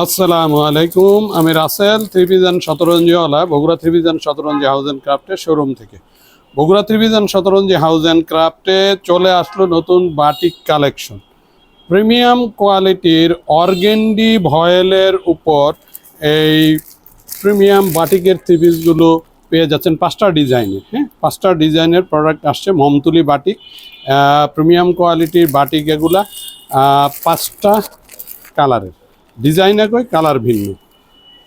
আসসালামু আলাইকুম, আমি রাসেল ত্রিভিজন শতরঞ্জিওয়ালা Bogura Trivision Shatranji house and ক্রাফটের শোরুম থেকে। Bogura Trivision Shatranji house and ক্রাফটে চলে আসলো নতুন বাটিক কালেকশন। প্রিমিয়াম কোয়ালিটির অর্গেন্ডি ভয়েলের উপর এই প্রিমিয়াম বাটিকের থ্রি পিসগুলো পেয়ে যাচ্ছেন 5টা ডিজাইনের। হ্যাঁ, 5টা ডিজাইনের প্রোডাক্ট আসছে। মমতুলি বাটিক, প্রিমিয়াম কোয়ালিটির বাটিক এগুলা, 5টা কালারের, ডিজাইন একই, কালার ভিন্ন।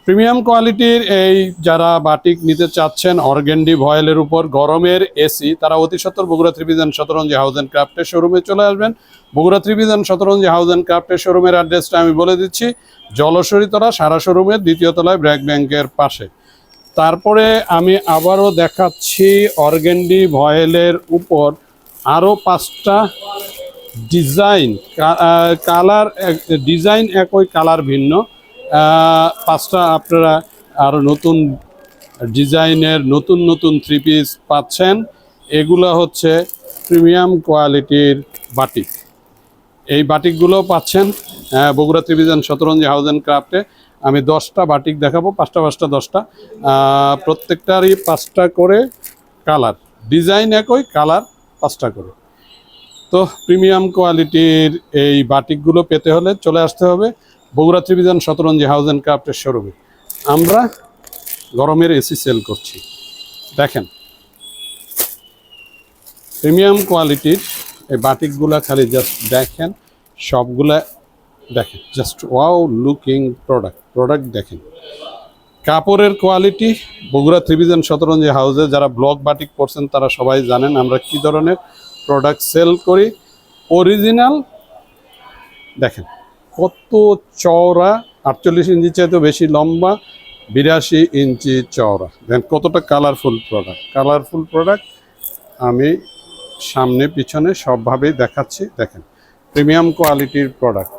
প্রিমিয়াম কোয়ালিটির এই যারা বাটিক নিতে চাচ্ছেন অর্গেন্ডি ভয়েলের উপর গরমের এসি, তারা অতি সত্বর Bogura Trivision Shatranji house and ক্রাফটের শোরুমে চলে আসবেন। Bogura Trivision Shatranji house and ক্রাফটের শোরুমের অ্যাড্রেসটা আমি বলে দিচ্ছি। জলসরিতলা সারা শোরুমের 2য় তলায় ব্র্যাক ব্যাংকের পাশে। তারপরে আমি আবারও দেখাচ্ছি অর্গেন্ডি ভয়েলের উপর আরও 5টা ডিজাইন, কালার ডিজাইন একই, কালার ভিন্ন। 5টা আপনারা আরও নতুন ডিজাইনের নতুন নতুন থ্রি পিস পাচ্ছেন। এগুলো হচ্ছে প্রিমিয়াম কোয়ালিটির বাটিক। এই বাটিকগুলো পাচ্ছেন Bogura Trivision Shatranji house and ক্রাফটে। আমি 10টা বাটিক দেখাবো, 5টা 10টা, প্রত্যেকটারই 5টা করে কালার, ডিজাইন একই, কালার 5টা করে। তো প্রিমিয়াম কোয়ালিটির এই বাটিকগুলো পেতে হলে চলে আসতে হবে Bogura Trivision Shatranji house and ক্রাফটের শোরুমে। আমরা গরমের এসি সেল করছি। দেখেন প্রিমিয়াম কোয়ালিটির এই বাটিকগুলা, খালি জাস্ট দেখেন, সবগুলা দেখেন, জাস্ট ওয়াও লুকিং প্রোডাক্ট দেখেন। কাপড়ের কোয়ালিটি, বগুড়া ত্রিভিজন শতরঞ্জি হাউসে যারা ব্লক বাটিক পরছেন তারা সবাই জানেন আমরা কি ধরনের প্রোডাক্ট সেল করি। অরিজিনাল দেখেন কত চওড়া, 48 ইঞ্চি চাইতে বেশি লম্বা, 82 ইঞ্চি চওড়া। দেখেন কতটা কালারফুল প্রোডাক্ট আমি সামনে পিছনে সবভাবেই দেখাচ্ছি। দেখেন প্রিমিয়াম কোয়ালিটির প্রোডাক্ট,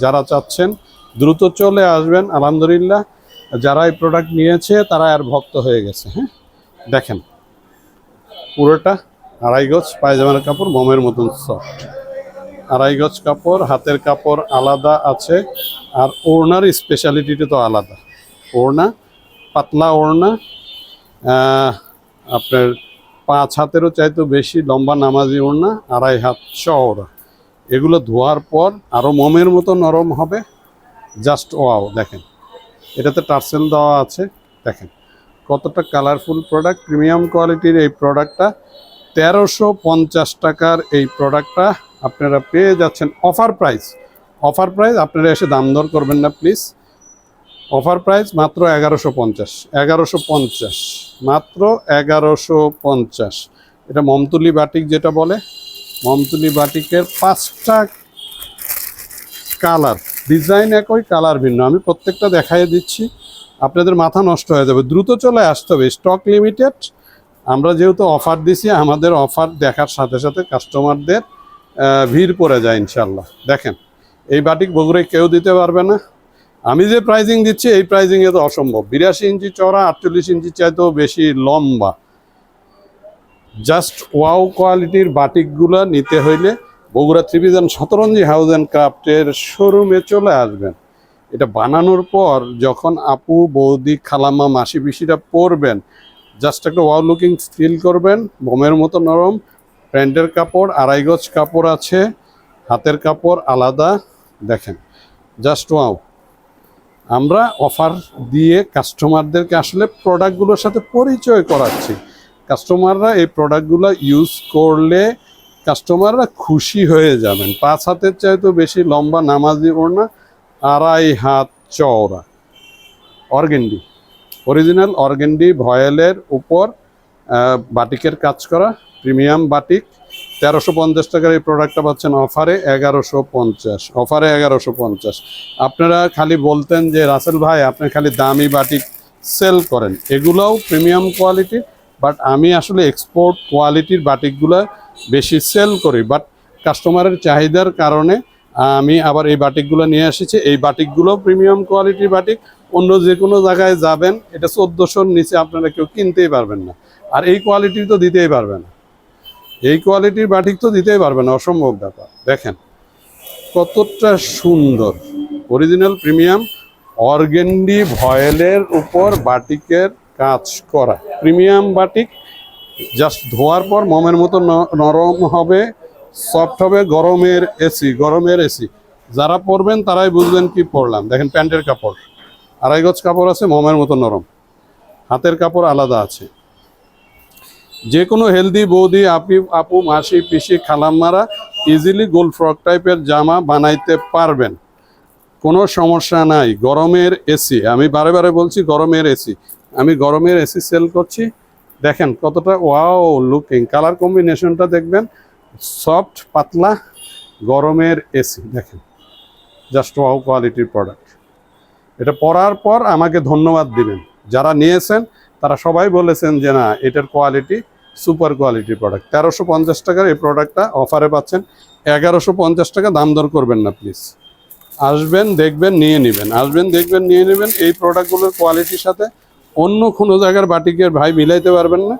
যারা চাচ্ছেন দ্রুত চলে আসবেন। আলহামদুলিল্লাহ যারা এই প্রোডাক্ট নিয়েছে তারা আর ভক্ত হয়ে গেছে। হ্যাঁ, দেখেন পুরোটা 2.5 গজ পায়জামার কাপড়, মোমের মতন সফট। 2.5 গজ কাপড়, হাতের কাপড় আলাদা আছে, আর ওড়নার স্পেশালিটিটা তো আলাদা। ওড়না পাতলা ওড়না, আপনার 5 হাতেরও চাইতে বেশি লম্বা নামাজি ওড়না, 2.5 হাত চওড়া। এগুলো ধোয়ার পর আরও মোমের মতো নরম হবে। জাস্ট ওয়াও, দেখেন এটাতে টার্সেল দেওয়া আছে। দেখেন কতটা কালারফুল প্রোডাক্ট। প্রিমিয়াম কোয়ালিটির এই প্রোডাক্টটা 1350 টাকার এই প্রোডাক্টটা আপনারা পেয়ে যাচ্ছেন অফার প্রাইস। আপনারা এসে দাম দর করবেন না প্লিজ। অফার প্রাইস মাত্র 1150, মাত্র 1150। এটা মমতুলি বাটিক যেটা বলে, মমতুলি বাটিকের 5টা কালার, ডিজাইন একই, কালার ভিন্ন। আমি প্রত্যেকটা দেখাই দিচ্ছি, আপনাদের মাথা নষ্ট হয়ে যাবে। দ্রুত চলে আসতে হবে, স্টক লিমিটেড। আমরা যেহেতু অফার দিছি, আমাদের অফার দেখার সাথে সাথে কাস্টমারদের ভিড় পড়ে যায় ইনশাল্লাহ। দেখেন এই বাটিক বগুড়ায় কেউ দিতে পারবে না। আমি যে প্রাইজিং দিচ্ছি এই প্রাইজিংয়ে তো অসম্ভব। 82 ইঞ্চি চওড়া, 48 ইঞ্চি চাইতেও বেশি লম্বা। জাস্ট ওয়াও কোয়ালিটির বাটিকগুলো নিতে হইলে Bogura Trivision Shatranji house and ক্রাফটের শোরুমে চলে আসবেন। এটা বানানোর পর যখন আপু, বৌদি, খালাম্মা, মাসি পিসিরা পরবেন, জাস্ট একটা ওয়াও লুকিং ফিল করবেন। বোমের মতো নরম, প্যান্টের কাপড় 2.5 গজ কাপড় আছে, হাতের কাপড় আলাদা। দেখেন জাস্ট ওয়াও। আমরা অফার দিয়ে কাস্টমারদেরকে আসলে প্রোডাক্টগুলোর সাথে পরিচয় করাচ্ছি। কাস্টমাররা এই প্রোডাক্টগুলো ইউজ করলে কাস্টমাররা খুশি হয়ে যাবেন। 5 হাতের চাইতে বেশি লম্বা নামাজি ওড়না, 2.5 হাত চওড়া, অর্গেন্ডি, অরিজিনাল অর্গেন্ডি ভয়েলের উপর বাটিকের কাজ করা প্রিমিয়াম বাটিক। 1350 টাকার এই প্রোডাক্টটা পাচ্ছেন অফারে 1150। আপনারা খালি বলতেন যে রাসেল ভাই আপনি খালি দামি বাটিক সেল করেন, এগুলোও প্রিমিয়াম কোয়ালিটি, বাট আমি আসলে এক্সপোর্ট কোয়ালিটির বাটিকগুলো বেশি সেল করি। বাট কাস্টমারের চাহিদার কারণে আমি আবার এই বাটিকগুলো নিয়ে এসেছি। এই বাটিকগুলো প্রিমিয়াম কোয়ালিটির বাটিক। অন্য যে কোনো জায়গায় যাবেন এটা 1400-র নিচে আপনারা কেউ কিনতেই পারবেন না। আর এই কোয়ালিটির তো দিতেই পারবে না, এই কোয়ালিটির বাটিক তো দিতেই পারবে না, অসম্ভব ব্যাপার। দেখেন কতটা সুন্দর, অরিজিনাল প্রিমিয়াম অর্গেন্ডি ভয়েলের উপর বাটিকের কাজ করা প্রিমিয়াম বাটিক। জাস্ট ধোয়ার পর মোমের মতো নরম হবে, সফট হবে। গরমের এসি যারা পরবেন তারাই বুঝবেন কি পরলাম। দেখেন প্যান্টের কাপড় 2.5 গজ কাপড় আছে, মোমের মতো নরম। হাতের কাপড় আলাদা আছে। যে কোনো হেলদি বৌদি, আপু, মাসি, পিসি, খালাম্মারা ইজিলি গোল ফ্রক টাইপের জামা বানাইতে পারবেন, কোনো সমস্যা নাই। গরমের এসি, আমি বারে বারে বলছি গরমের এসি, আমি গরমের এসি সেল করছি। দেখেন কতটা ওয়াও লুকিং, কালার কম্বিনেশনটা দেখবেন, সফট পাতলা গরমের এসি। দেখেন জাস্ট ওয়াও কোয়ালিটির প্রোডাক্ট। এটা পরার পর আমাকে ধন্যবাদ দিবেন। যারা নিয়েছেন তারা সবাই বলেছেন যে না, এটার কোয়ালিটি সুপার কোয়ালিটির প্রোডাক্ট। 1350 টাকার এই প্রোডাক্টটা অফারে পাচ্ছেন। 1150 টাকা, দাম দর করবেন না প্লিজ। আসবেন, দেখবেন, নিয়ে নেবেন। আসবেন, দেখবেন, নিয়ে নেবেন। এই প্রোডাক্টগুলোর কোয়ালিটির সাথে অন্য কোনো জায়গার বাটিকের ভাই মিলাইতে পারবেন না।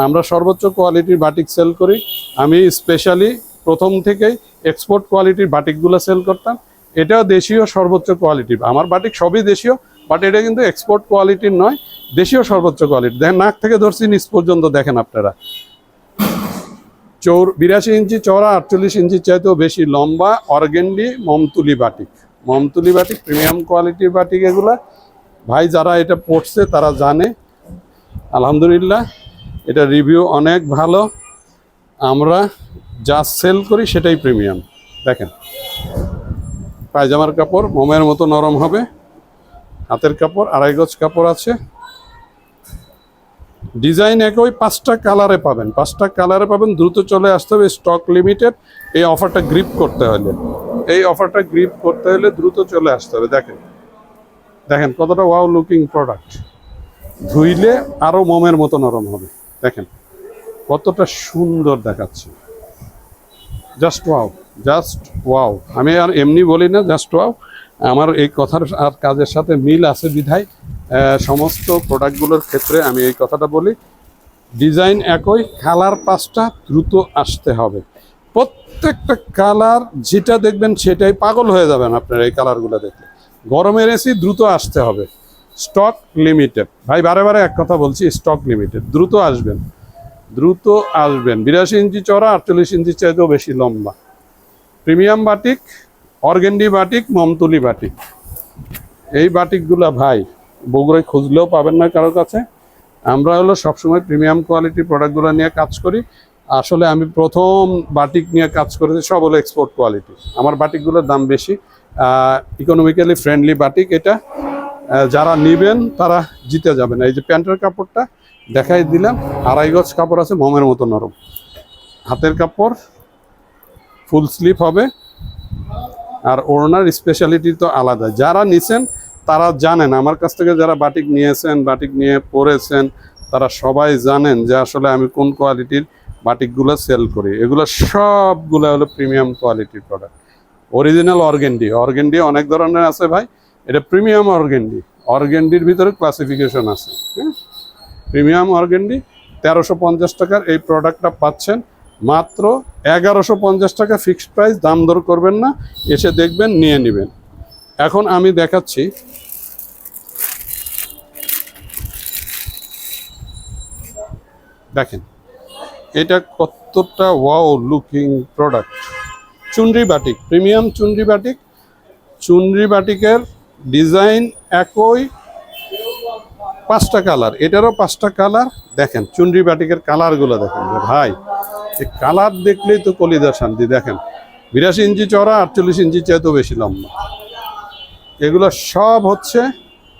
আমরা সর্বোচ্চ কোয়ালিটির বাটিক সেল করি। আমি স্পেশালি প্রথম থেকেই এক্সপোর্ট কোয়ালিটির বাটিকগুলো সেল করতাম। এটাও দেশীয় সর্বোচ্চ কোয়ালিটির। আমার বাটিক সবই দেশীয়, বাট এটা কিন্তু এক্সপোর্ট কোয়ালিটির নয়, দেশীয় সর্বোচ্চ কোয়ালিটি। দেখেন নাক থেকে ধরছি নিচ পর্যন্ত, দেখেন আপনারা। 82 ইঞ্চি চওড়া, 48 ইঞ্চি চাইতেও বেশি লম্বা অর্গেন্ডি মমতুলি বাটিক। মমতুলি বাটিক প্রিমিয়াম কোয়ালিটির বাটিক এগুলা। ভাই যারা এটা পড়ছে তারা জানে, আলহামদুলিল্লাহ এটা রিভিউ অনেক ভালো। আমরা যা সেল করি সেটাই প্রিমিয়াম। দেখেন পায়জামার কাপড় মোমের মতো নরম হবে। হাতের কাপড় 2.5 গজ কাপড় আছে। ডিজাইন একই, 5টা কালারে পাবেন, 5টা কালারে পাবেন। দ্রুত চলে আসতে হবে, স্টক লিমিটেড। এই অফারটা গ্রিপ করতে হলে দ্রুত চলে আসতে হবে। দেখেন দেখেন কতটা ওয়াও লুকিং প্রোডাক্ট। ধুইলে আরো মোমের মতো নরম হবে। দেখেন কতটা সুন্দর দেখাচ্ছে, জাস্ট ওয়াও। আমি আর এমনি বলি না, জাস্ট ওয়াও। আমার এই কথার আর কাজের সাথে মিল আছে বিধায় সমস্ত প্রোডাক্টগুলোর ক্ষেত্রে আমি এই কথাটা বলি। ডিজাইন একই, কালার 5টা, দ্রুত আসতে হবে। প্রত্যেকটা কালার যেটা দেখবেন সেটাই পাগল হয়ে যাবেন আপনারা এই কালারগুলো দেখলে। গরমের এসি, দ্রুত আসতে হবে, স্টক লিমিটেড। ভাই বারে বারে এক কথা বলছি, স্টক লিমিটেড, দ্রুত আসবেন। 82 ইঞ্চি চওড়া, 48 ইঞ্চি চাইতেও বেশি লম্বা প্রিমিয়াম বাটিক, অর্গেন্ডি বাটিক, মমতুলি বাটিক। এই বাটিকগুলা ভাই বগুড়ায় খুঁজলেও পাবেন না কারোর কাছে। আমরা হলো সবসময় প্রিমিয়াম কোয়ালিটির প্রোডাক্টগুলো নিয়ে কাজ করি। আসলে আমি প্রথম বাটিক নিয়ে কাজ করেছি, সব হলো এক্সপোর্ট কোয়ালিটি। আমার বাটিকগুলোর দাম বেশি, ইকোনমিক্যালি ফ্রেন্ডলি বাটিক এটা। যারা নেবেন তারা জিতে যাবেন। এই যে প্যান্টের কাপড়টা দেখাই দিলাম, 2.5 গজ কাপড় আছে, মোমের মতো নরম। হাতের কাপড় ফুল স্লিভ হবে, আর ওড়নার স্পেশালিটি তো আলাদা। যারা নিছেন তারা জানেন, আমার কাছ থেকে যারা বাটিক নিয়েছেন, বাটিক নিয়ে পরেছেন, তারা সবাই জানেন যে আসলে আমি কোন কোয়ালিটির বাটিকগুলো সেল করি। এগুলো সবগুলো হলো প্রিমিয়াম কোয়ালিটির প্রোডাক্ট। অরিজিনাল অর্গেন্ডি অনেক ধরনের আছে ভাই, এটা প্রিমিয়াম অর্গেন্ডির ভিতরে ক্লাসিফিকেশন আছে। হ্যাঁ, প্রিমিয়াম অর্গেন্ডি 1350 টাকার এই প্রোডাক্টটা পাচ্ছেন মাত্র 1150 টাকা ফিক্সড প্রাইস। দাম দর করবেন না, এসে দেখবেন, নিয়ে নেবেন। এখন আমি দেখাচ্ছি দেখেন এটা কতটা wow looking product. Chunri batik, premium chunri বাটিকের ডিজাইন একই, 5টা কালার, এটারও 5টা কালার। দেখেন চুনরি বাটিকের কালারগুলো দেখেন ভাই, এই কালার দেখলেই তো কলিজার শান্তি। দেখেন 82 ইঞ্চি চওড়া, 48 ইঞ্চি চাইতেও বেশি লম্বা। এগুলো সব হচ্ছে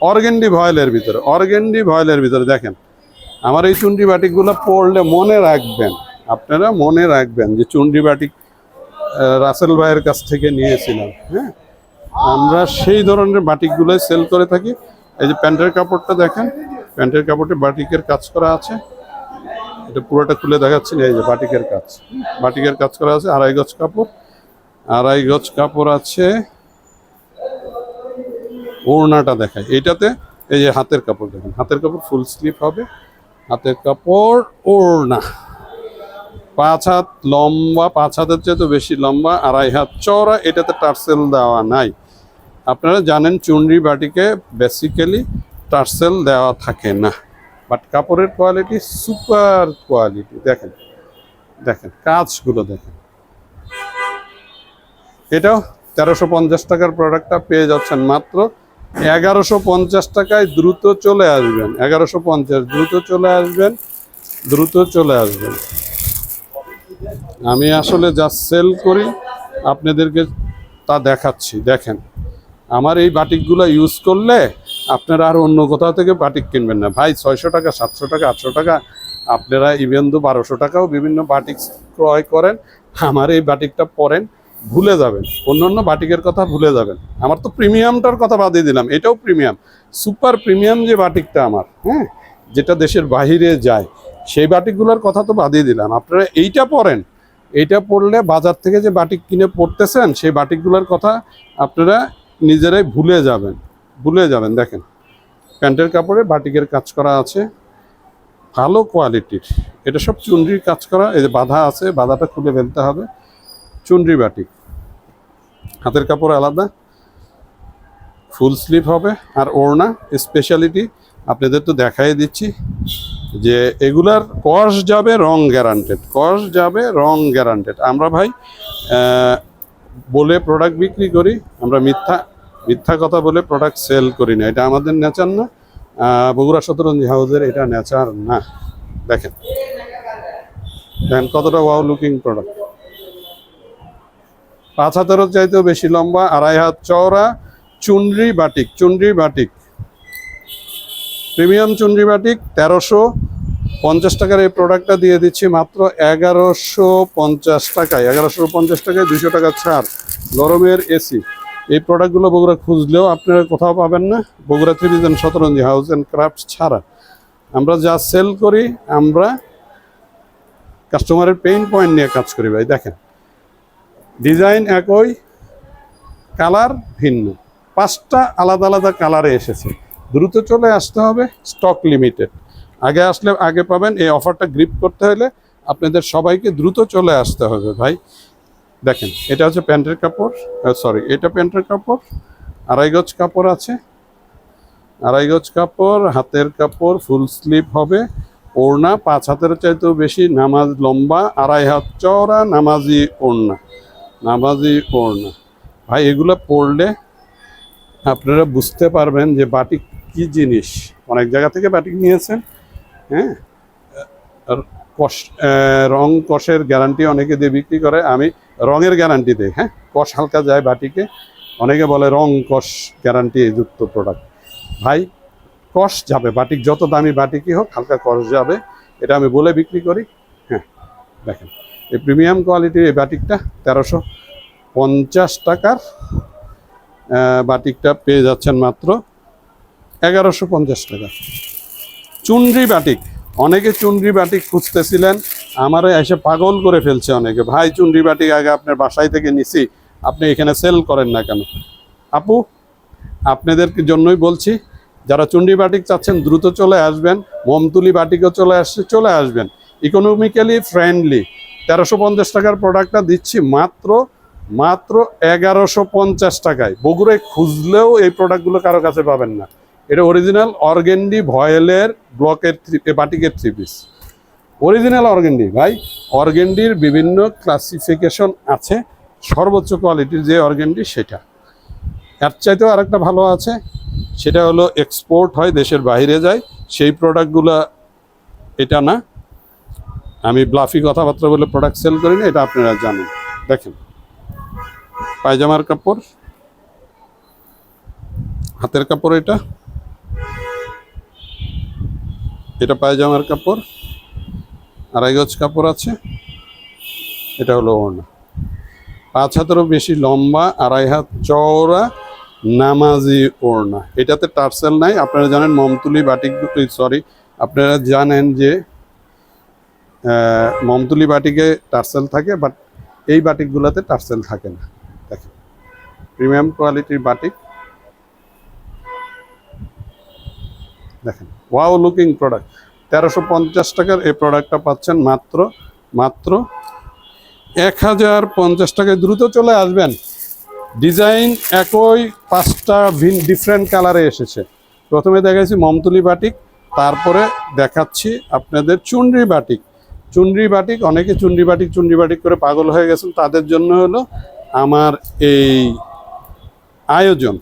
অর্গেন্ডি ভয়েলের ভিতরে। দেখেন আমার এই চুনরি বাটিকগুলো পরলে আপনারা মনে রাখবেন যে চুনরি বাটিক রাসেল ভাইয়ের কাছ থেকে নিয়েছিলাম। হ্যাঁ, আমরা সেই ধরনের বাটিকগুলোই সেল করে থাকি। এই যে প্যান্টের কাপড়টা দেখেন, প্যান্টের কাপড়ে বাটিকের কাজ করা আছে। এটা পুরোটা খুলে দেখাচ্ছি। এই যে বাটিকের কাজ করা আছে। 2.5 গজ কাপড় আছে। ওড়নাটা দেখায় এটাতে। এই যে হাতের কাপড় দেখেন, হাতের কাপড় ফুল স্লিভ হবে। হাতের কাপড়, ওড়না 5 হাত লম্বা, 5 হাতের চেয়ে তো বেশি লম্বা, 2.5 হাত চওড়া। এটাতে টার্সেল দেওয়া নাই। আপনারা জানেন চুনরি বাটিকে বেসিক্যালি টার্সেল দেওয়া থাকে না, বাট কাপড়ের কোয়ালিটি সুপার কোয়ালিটি। দেখেন দেখেন কাজগুলো দেখেন। এটাও 1350 টাকার প্রোডাক্টটা পেয়ে যাচ্ছেন মাত্র 1150 টাকায়। দ্রুত চলে আসবেন, 1150, দ্রুত চলে আসবেন, দ্রুত চলে আসবেন। আমি আসলে যা সেল করি আপনাদেরকে তা দেখাচ্ছি। দেখেন আমার এই বাটিকগুলো ইউজ করলে আপনারা আর অন্য কোথাও থেকে বাটিক কিনবেন না ভাই। 600 টাকা, 700 টাকা, 800 টাকা, আপনারা ইভেন তো 1200 টাকাও বিভিন্ন বাটিক ক্রয় করেন। আমার এই বাটিকটা পরেন, ভুলে যাবেন, অন্য অন্য বাটিকের কথা ভুলে যাবেন। আমার তো প্রিমিয়ামটার কথা বাদই দিলাম, এটাও প্রিমিয়াম, সুপার প্রিমিয়াম যে বাটিকটা আমার, হ্যাঁ, যেটা দেশের বাহিরে যায়, সেই বাটিকগুলোর কথা তো বাদই দিলাম। আপনারা এইটা পরেন, এইটা পড়লে বাজার থেকে যে বাটিক কিনে পড়তেছেন সেই বাটিকগুলোর কথা আপনারা নিজেরাই ভুলে যাবেন, ভুলে যাবেন। দেখেন প্যান্টের কাপড়ে বাটিকের কাজ করা আছে, ভালো কোয়ালিটির। এটা সব চুনরির কাজ করা। এই যে বাঁধা আছে, বাঁধাটা খুলে ফেলতে হবে। চুনরি বাটিক, হাতের কাপড় আলাদা, ফুল স্লিভ হবে। আর ওড়না স্পেশালিটি আপনাদের তো দেখাই দিচ্ছি যে এগুলার কস যাবে রং গ্যারান্টেড, কস যাবে রং গ্যারান্টেড। আমরা ভাই বলে প্রোডাক্ট বিক্রি করি, আমরা মিথ্যা কথা বলে প্রোডাক্ট সেল করি না, এটা আমাদের নেচার না। বগুড়া শতরঞ্জি হাউসের এটা নেচার না। দেখেন দেখেন কতটা ওয়াও লুকিং প্রোডাক্ট। 5 হাতেরও চাইতেও বেশি লম্বা, 2.5 হাত চওড়া, চুনরি বাটিক, চুনরি বাটিক, প্রিমিয়াম চুনরি বাটিক। 1350 টাকার এই প্রোডাক্টটা দিয়ে দিচ্ছি মাত্র 1150 টাকায়। 1150 টাকায় 200 টাকা ছাড়, গরমের এসি। এই প্রোডাক্টগুলো বগুড়া খুঁজলেও আপনারা কোথাও পাবেন না, বগুড়া থ্রিভিশন শতরঞ্জি হাউস অ্যান্ড ক্রাফটস ছাড়া। আমরা যা সেল করি আমরা কাস্টমারের পেইন পয়েন্ট নিয়ে কাজ করি ভাই। দেখেন ডিজাইন একই, কালার ভিন্ন, 5টা আলাদা আলাদা কালারে এসেছে। দ্রুত চলে আসতে হবে, স্টক লিমিটেড। আগে আসলে আগে পাবেন। এই অফারটা গ্রিপ করতে হলে আপনাদের সবাইকে দ্রুত চলে আসতে হবে ভাই। দেখেন এটা হচ্ছে প্যান্টের কাপড়, সরি এটা প্যান্টের কাপড়, 2.5 গজ কাপড় আছে, 2.5 গজ কাপড়, হাতের কাপড়, ফুল স্লিভ হবে। ওড়না 5 হাতের চাইতেও বেশি, নামাজ লম্বা, 2.5 হাত চওড়া, নামাজি ওড়না, নামাজি ওড়না। ভাই এগুলো পরলে আপনারা বুঝতে পারবেন যে বাটিক কি জিনিস। অনেক জায়গা থেকে বাটিক নিয়েছেন, হ্যাঁ, রং কষের গ্যারান্টি অনেকে দিয়ে বিক্রি করে, আমি রঙের গ্যারান্টি দিই। হ্যাঁ, কষ হালকা যায় বাটিকে, অনেকে বলে রং কষ গ্যারান্টি যুক্ত প্রোডাক্ট। ভাই কষ যাবে, বাটিক যত দামি বাটিকই হোক হালকা কষ যাবে, এটা আমি বলে বিক্রি করি। হ্যাঁ দেখেন এই প্রিমিয়াম কোয়ালিটির এই বাটিকটা 1350 টাকার বাটিকটা পেয়ে যাচ্ছেন মাত্র 1150 টাকা। চুনরি বাটিক, অনেকে চুনরি বাটিক খুঁজতেছিলেন, আমারও এসে পাগল করে ফেলছে অনেকে। ভাই চুনরি বাটিক আগে আপনার বাসায় থেকে নিছি, আপনি এখানে সেল করেন না কেন? আপু আপনাদের জন্যই বলছি, যারা চুনরি বাটিক চাচ্ছেন দ্রুত চলে আসবেন। মোমতুলি বাটিকও চলে আসবেন, ইকোনমিক্যালি ফ্রেন্ডলি। 1350 টাকার প্রোডাক্টটা দিচ্ছি মাত্র 1150 টাকায়। বগুড়ায় খুঁজলেও এই প্রোডাক্টগুলো কারো কাছে পাবেন না। এটা অরিজিনাল অর্গেন্ডি ভয়েলের ব্লকের বাটিকের 3 পিস, অরিজিনাল অর্গেন্ডি। ভাই অর্গেন্ডির বিভিন্ন ক্লাসিফিকেশন আছে, সর্বোচ্চ কোয়ালিটির যে অর্গেন্ডি সেটা। এর চাইতেও আরেকটা ভালো আছে, সেটা হলো এক্সপোর্ট হয়, দেশের বাইরে যায়, সেই প্রোডাক্টগুলো এটা না। আমি ব্লাফি কথাবার্তা বলে প্রোডাক্ট সেল করি না, এটা আপনারা জানেন। দেখেন পায়জামার কাপড়, হাতের কাপড়, এটা পায়জামার কাপড়, 2.5 গজ কাপড় আছে। এটা হলো ওড়না, 5 হাতেরও বেশি লম্বা, 2.5 হাত চওড়া, নামাজি ওড়না। এটাতে টার্সেল নাই। আপনারা জানেন মমতুলি বাটিক, সরি আপনারা জানেন যে মমতুলি বাটিকে টার্সেল থাকে, বাট এই বাটিকগুলোতে টার্সেল থাকে না। দেখেন প্রিমিয়াম কোয়ালিটির বাটিক, দেখেন ওয়াও লুকিং প্রোডাক্ট। 1350 টাকার এই প্রোডাক্টটা পাচ্ছেন মাত্র 1050 টাকায়। দ্রুত চলে আসবেন, ডিজাইন একই, 5টা ডিফারেন্ট কালারে এসেছে। প্রথমে দেখাচ্ছি মমতুলি বাটিক, তারপরে দেখাচ্ছি আপনাদের চুনরি বাটিক। চুনরি বাটিক, অনেকে চুনরি বাটিক করে পাগল হয়ে গেছেন, তাদের জন্য হলো আমার এই আয়োজন।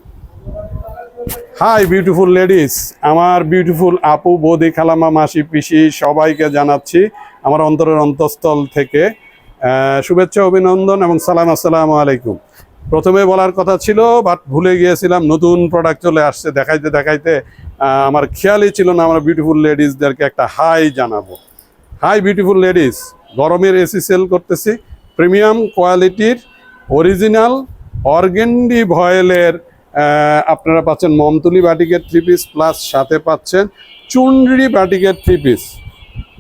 হাই বিউটিফুল লেডিস, আমার বিউটিফুল আপু, বৌদি, খালামা, মাসি, পিসি সবাইকে জানাচ্ছি আমার অন্তরের অন্তঃস্থল থেকে শুভেচ্ছা, অভিনন্দন এবং সালাম। আসসালামু আলাইকুম। প্রথমে বলার কথা ছিল বাট ভুলে গিয়েছিলাম, নতুন প্রোডাক্ট চলে আসছে, দেখাইতে দেখাইতে আমার খেয়ালই ছিল না আমার বিউটিফুল লেডিসদেরকে একটা হাই জানাবো। হাই বিউটিফুল লেডিস, গরমের এসি সেল করতেছি, প্রিমিয়াম কোয়ালিটির অরিজিনাল অর্গেন্ডি ভয়েলের আপনারা পাচ্ছেন মমতুলি বাটিকের 3 পিস, প্লাস সাথে পাচ্ছেন চুনরি বাটিকের 3 পিস।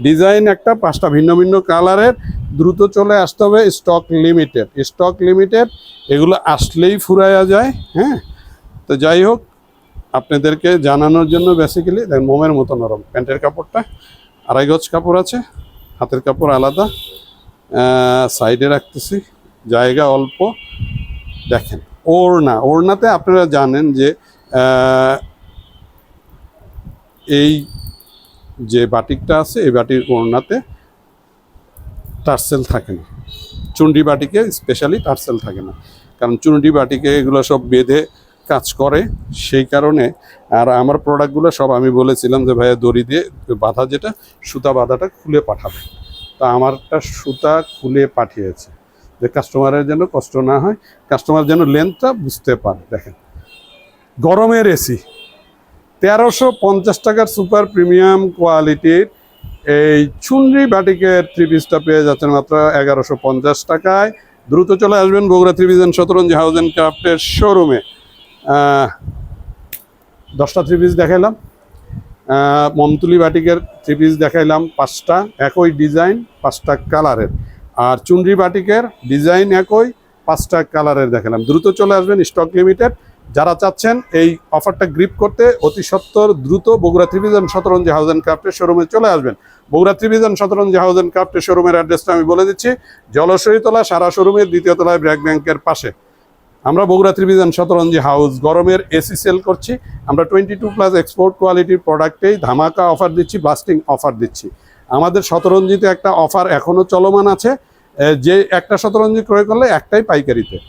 ডিজাইন একটা, 5টা ভিন্ন ভিন্ন কালারের। দ্রুত চলে আসতে হবে, স্টক লিমিটেড, এগুলো আসলেই ফুরাইয়া যায়। হ্যাঁ, তো যাই হোক, আপনাদেরকে জানানোর জন্য বেসিক্যালি দেখেন মোমের মতো নরম প্যান্টের কাপড়টা, 2.5 গজ কাপড় আছে, হাতের কাপড় আলাদা, সাইডে রাখতেছি, জায়গা অল্প। দেখেন ওড়নাতে আপনারা জানেন যে এই যে বাটিকটা আছে, এই বাটির ওড়নাতে টার্সেল থাকে না। চুনরি বাটিকে স্পেশালি টার্সেল থাকে না, কারণ চুনরি বাটিকে এগুলো সব বেঁধে কাজ করে, সেই কারণে। আর আমার প্রোডাক্টগুলো সব আমি বলেছিলাম যে ভাইয়া দড়ি দিয়ে বাঁধা, যেটা সুতা বাঁধাটা খুলে পাঠাবে, তা আমারটা সুতা খুলে পাঠিয়েছে, যে কাস্টমারের যেন কষ্ট না হয়, কাস্টমার যেন লেন্থটা বুঝতে পারে। দেখেন গরমের এসি, 1350 টাকার সুপার প্রিমিয়াম কোয়ালিটির এই চুনরি বাটিকের 3 পিসটা পেয়ে যাচ্ছেন মাত্র 1150 টাকায়। দ্রুত চলে আসবেন বগুড়া ত্রিভিশন শতরঞ্জি হাউস অ্যান্ড ক্রাফটের শোরুমে। 10টা 3 পিস দেখাইলাম, মমতুলি বাটিকের 3 পিস দেখাইলাম 5টা, একই ডিজাইন 5টা কালারের। আর চুনরি বাটিকের ডিজাইন একই, 5টা কালারের দেখালাম। দ্রুত চলে আসবেন, স্টক লিমিটেড। যারা চাচ্ছেন এই অফারটা গ্রিপ করতে, অতি সত্বর দ্রুত বগুড়া ত্রিভিশন শতরঞ্জি হাউস অ্যান্ড ক্রাফটের শোরুমে চলে আসবেন। বগুড়া ত্রিভিশন শতরঞ্জি হাউস অ্যান্ড ক্রাফটের শোরুমের অ্যাড্রেসটা আমি বলে দিচ্ছি, জলশ্বরীতলা সারা শোরুমের 2য় তলায় ব্র্যাক ব্যাংকের পাশে। আমরা বগুড়া ত্রিভিশন শতরঞ্জি হাউস গরমের এসি সেল করছি। আমরা 22+ এক্সপোর্ট কোয়ালিটির প্রোডাক্টেই ধামাকা অফার দিচ্ছি, ব্লাস্টিং অফার দিচ্ছি। আমাদের শতরঞ্জিতে একটা অফার এখনও চলমান আছে, যে একটা শতরঞ্জি ক্রয় করলে একটাই পাইকারিতে।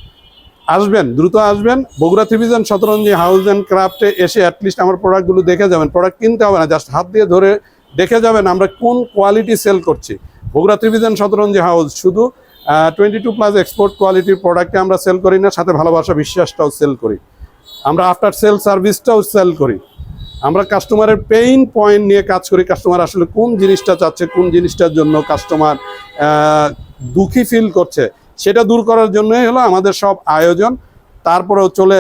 আসবেন, দ্রুত আসবেন বগুড়া ত্রিভিশন শতরঞ্জি হাউস অ্যান্ড ক্রাফটে এসে অ্যাটলিস্ট আমার প্রোডাক্টগুলো দেখে যাবেন। প্রোডাক্ট কিনতে হবে না, জাস্ট হাত দিয়ে ধরে দেখে যাবেন আমরা কোন কোয়ালিটি সেল করছি। বগুড়া ত্রিভিশন শতরঞ্জি হাউস শুধু 22+ এক্সপোর্ট কোয়ালিটির প্রোডাক্টে আমরা সেল করি না, সাথে ভালোবাসা বিশ্বাসটাও সেল করি। আমরা আফটার সেল সার্ভিসটাও সেল করি। আমরা কাস্টমারের পেইন পয়েন্ট নিয়ে কাজ করি। কাস্টমার আসলে কোন জিনিসটা চাচ্ছে, কোন জিনিসটার জন্য কাস্টমার দুঃখী ফিল করছে, সেটা দূর করার জন্যই হলো আমাদের সব আয়োজন। তারপরেও চলে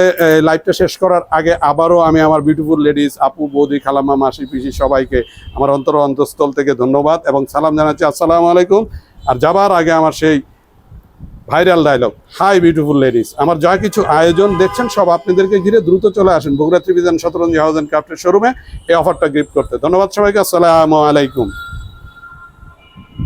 লাইভটা শেষ করার আগে আবারও আমি আমার বিউটিফুল লেডিস, আপু, বৌদি, খালাম্মা, মাসি, পিসি সবাইকে আমার অন্তঃস্থল থেকে ধন্যবাদ এবং সালাম জানাচ্ছি, আসসালামু আলাইকুম। আর যাবার আগে আমার সেই viral dialogue, hi beautiful ladies. আমার যা কিছু আয়োজন দেখছেন সব আপনাদেরকে ঘিরে। দ্রুত চলে আসেন বগুড়া ত্রিভিশন শতরঞ্জি হাউস অ্যান্ড ক্রাফটের শোরুমে এই অফারটা গ্রিপ করতে। ধন্যবাদ সবাইকে, আসসালামু আলাইকুম।